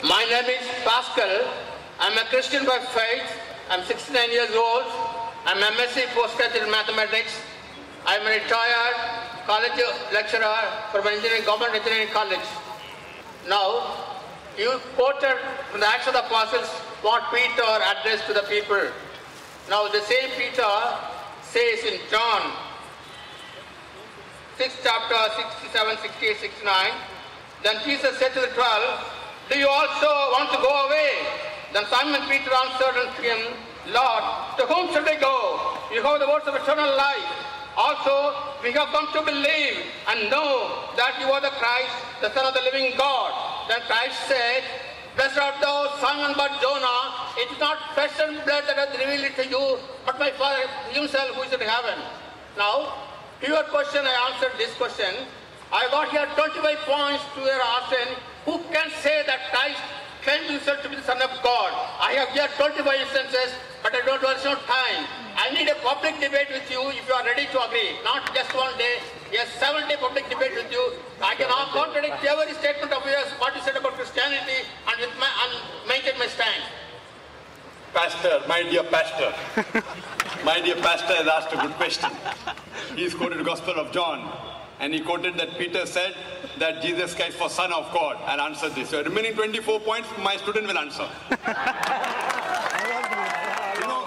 My name is Pascal. I'm a Christian by faith. I'm 69 years old. I'm a MSc postgraduate in mathematics. I'm a retired college lecturer from engineering, government engineering college. Now, you quoted from the Acts of the Apostles what Peter addressed to the people. Now, the same Peter says in John 6 chapter 67, 68, 69, then Jesus said to the 12, do you also want to go away? Then Simon Peter answered unto him, Lord, to whom should I go? You have the words of eternal life. Also, we have come to believe and know that you are the Christ, the Son of the living God. Then Christ said, blessed art thou, Simon Bar-Jonah. It is not flesh and blood that hath revealed it to you, but my Father himself who is in heaven. Now, to your question, I answered this question. I got here 25 points to your asking, who can say that Christ claimed himself to be the Son of God? I have here 25 instances, but I don't want no time. I need a public debate with you if you are ready to agree. Not just one day, a 7-day public debate with you. I can contradict every statement of yours, what you said about Christianity, and maintain my stand. Pastor, my dear pastor has asked a good question. He's quoted the Gospel of John, and he quoted that Peter said that Jesus Christ was Son of God. I'll answer this. So remaining 24 points, my student will answer. You know,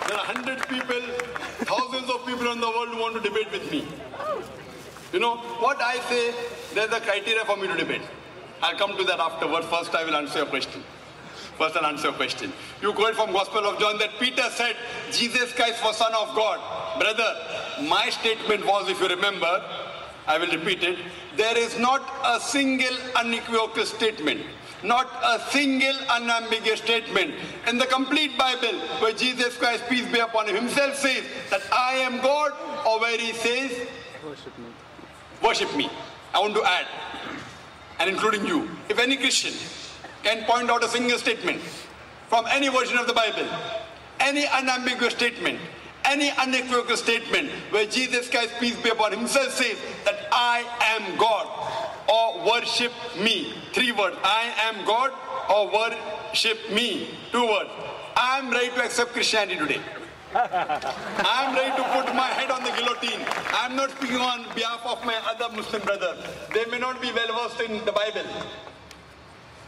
there are 100 people, thousands of people in the world who want to debate with me. You know, what I say, there's a criteria for me to debate. I'll come to that afterwards. First, I will answer your question. You quote from Gospel of John that Peter said, Jesus Christ was Son of God. Brother, my statement was, if you remember, I will repeat it, there is not a single unequivocal statement, not a single unambiguous statement in the complete Bible where Jesus Christ, peace be upon him, himself says that I am God, or where he says, worship me. I want to add, and including you, if any Christian can point out a single statement from any version of the Bible, any unambiguous statement, any unequivocal statement where Jesus Christ, peace be upon himself, says that I am God, or worship me. 3 words. I am God, or worship me. 2 words. I am ready to accept Christianity today. I am ready to put my head on the guillotine. I am not speaking on behalf of my other Muslim brothers. They may not be well versed in the Bible.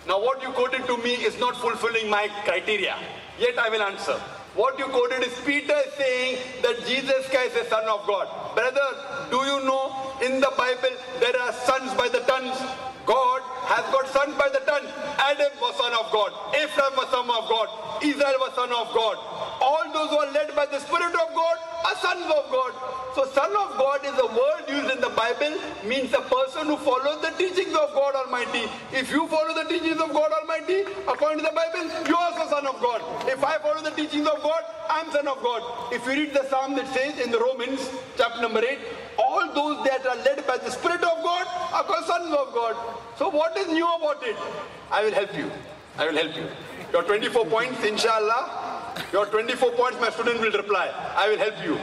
Now what you quoted to me is not fulfilling my criteria. Yet I will answer. What you quoted is Peter saying that Jesus Christ is Son of God. Brother, do you know in the Bible there are sons by the tons? God has got sons by the ton. Adam was son of God. Ephraim was son of God. Israel was son of God. All those who are led by the Spirit of God are sons of God. So son of God is a word used in the Bible, means a person who follows the teachings of God Almighty. If you follow the teachings of God Almighty, according to the Bible, you are also son of God. If I follow the teachings of God, I am son of God. If you read the Psalm that says in the Romans, chapter number 8, all those that are led by the Spirit of God are called sons of God. So what is new about it? I will help you. Your 24 points, inshallah, your 24 points, my student will reply. I will help you.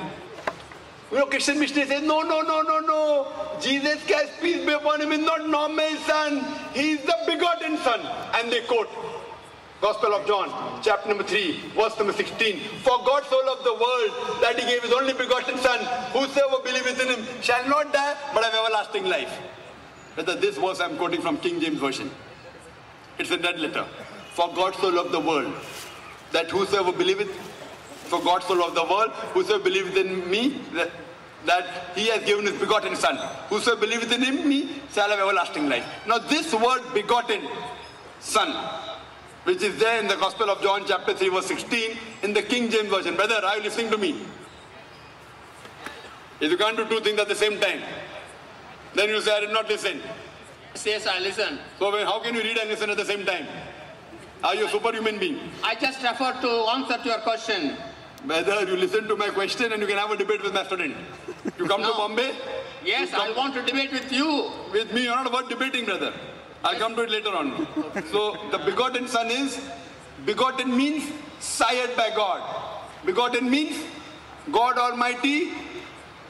You know, Christian missionary says, no. Jesus Christ, peace be upon him, is not normal son. He is the begotten son. And they quote Gospel of John, chapter number 3, verse number 16. For God so loved the world that he gave his only begotten son. Whosoever believeth in him shall not die, but have everlasting life. Whether this verse I'm quoting from King James Version. It's a dead letter. For God so loved the world that whosoever believeth, for God so loved the world, whosoever believeth in me, that he has given his begotten son. Whosoever believeth in him, me, shall have everlasting life. Now this word begotten son, which is there in the Gospel of John chapter 3 verse 16 in the King James Version. Brother, are you listening to me? If you can't do 2 things at the same time, then you say, I did not listen. Yes, I listen. So how can you read and listen at the same time? Are you a superhuman being? I just refer to answer to your question. Whether you listen to my question and you can have a debate with my student. You come to Bombay? Yes, I want to debate with you. With me, you're not about debating, brother. I'll come to it later on. So the begotten son is, begotten means sired by God. Begotten means God Almighty,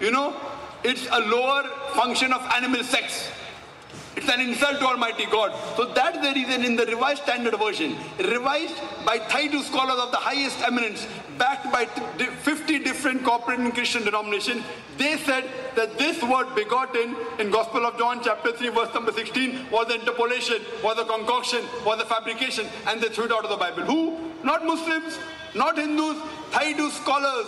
you know, it's a lower function of animal sex. It's an insult to Almighty God. So that's the reason in the Revised Standard Version, revised by 32 scholars of the highest eminence, backed by 50 different corporate and Christian denominations, they said that this word begotten in Gospel of John chapter 3 verse number 16 was an interpolation, was a concoction, was a fabrication, and they threw it out of the Bible. Who? Not Muslims, not Hindus, 32 scholars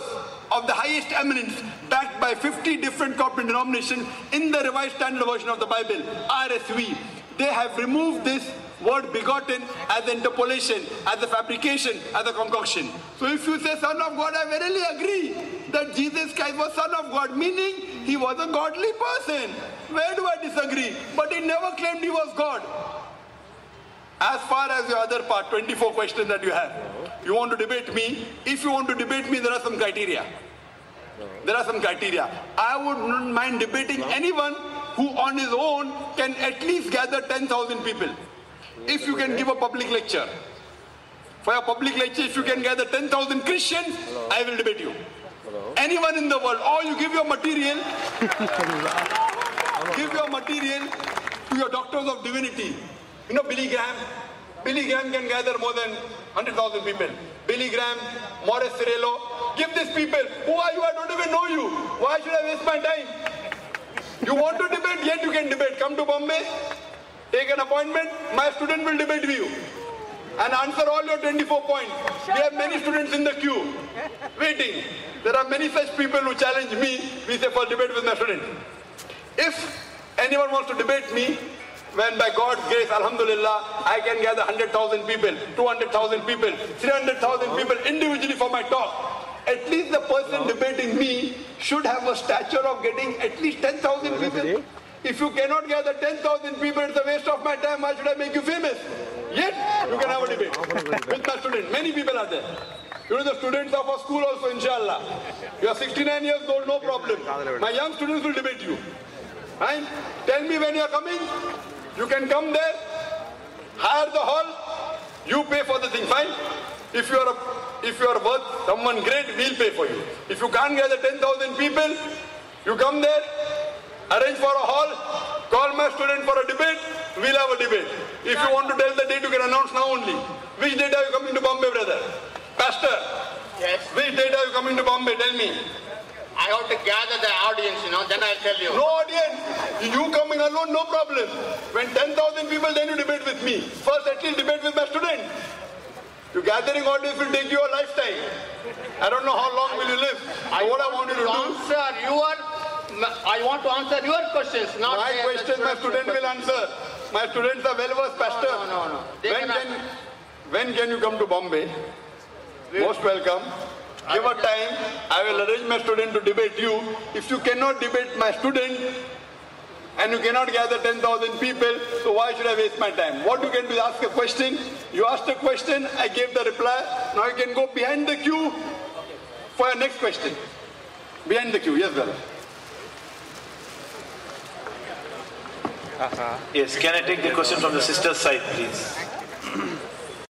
of the highest eminence, backed by 50 different corporate denominations in the Revised Standard Version of the Bible, RSV. They have removed this word begotten as an interpolation, as a fabrication, as a concoction. So if you say Son of God, I verily agree that Jesus Christ was Son of God, meaning he was a godly person. Where do I disagree? But he never claimed he was God. As far as your other part, 24 questions that you have, you want to debate me. If you want to debate me, there are some criteria. There are some criteria. I would not mind debating anyone who on his own can at least gather 10,000 people. If you can give a public lecture. For a public lecture, if you can gather 10,000 Christians, I will debate you. Anyone in the world, or you give your material, to your doctors of divinity. You know Billy Graham? Billy Graham can gather more than 100,000 people. Billy Graham, Morris Cerullo. Give these people. Who are you? I don't even know you. Why should I waste my time? You want to debate? Yet you can debate. Come to Bombay. Take an appointment. My student will debate with you. And answer all your 24 points. We have many students in the queue. Waiting. There are many such people who challenge me. We say for debate with my student. If anyone wants to debate me, when by God's grace, Alhamdulillah, I can gather 100,000 people, 200,000 people, 300,000 people individually for my talk. At least the person debating me should have a stature of getting at least 10,000 people. If you cannot gather 10,000 people, it's a waste of my time. Why should I make you famous? Yet, you can have a debate with my student. Many people are there. You know the students of our school also, inshallah. You are 69 years old, no problem. My young students will debate you. Fine? Tell me when you are coming. You can come there, hire the hall, you pay for the thing, fine? If you are worth someone great, we'll pay for you. If you can't gather 10,000 people, you come there, arrange for a hall, call my student for a debate, we'll have a debate. If you want to tell the date, you can announce now only. Which date are you coming to Bombay, brother? Pastor? Yes. Which date are you coming to Bombay? Tell me. I have to gather the audience, then I'll tell you. No audience. You coming alone, no problem. When 10,000 people, then you debate with me. First, at least debate with my student. You gathering audience will take you a lifetime. I don't know how long will you live. I want you to do. I want to answer your questions, not my questions. My student will answer. My students are well-versed, Pastor. No. When can you come to Bombay? Most welcome. Give a time, I will arrange my student to debate you. If you cannot debate my student, and you cannot gather 10,000 people, so why should I waste my time? What you can do is ask a question. You asked a question, I gave the reply. Now you can go behind the queue for your next question. Behind the queue, yes, brother. Yes, can I take the question from the sister's side, please?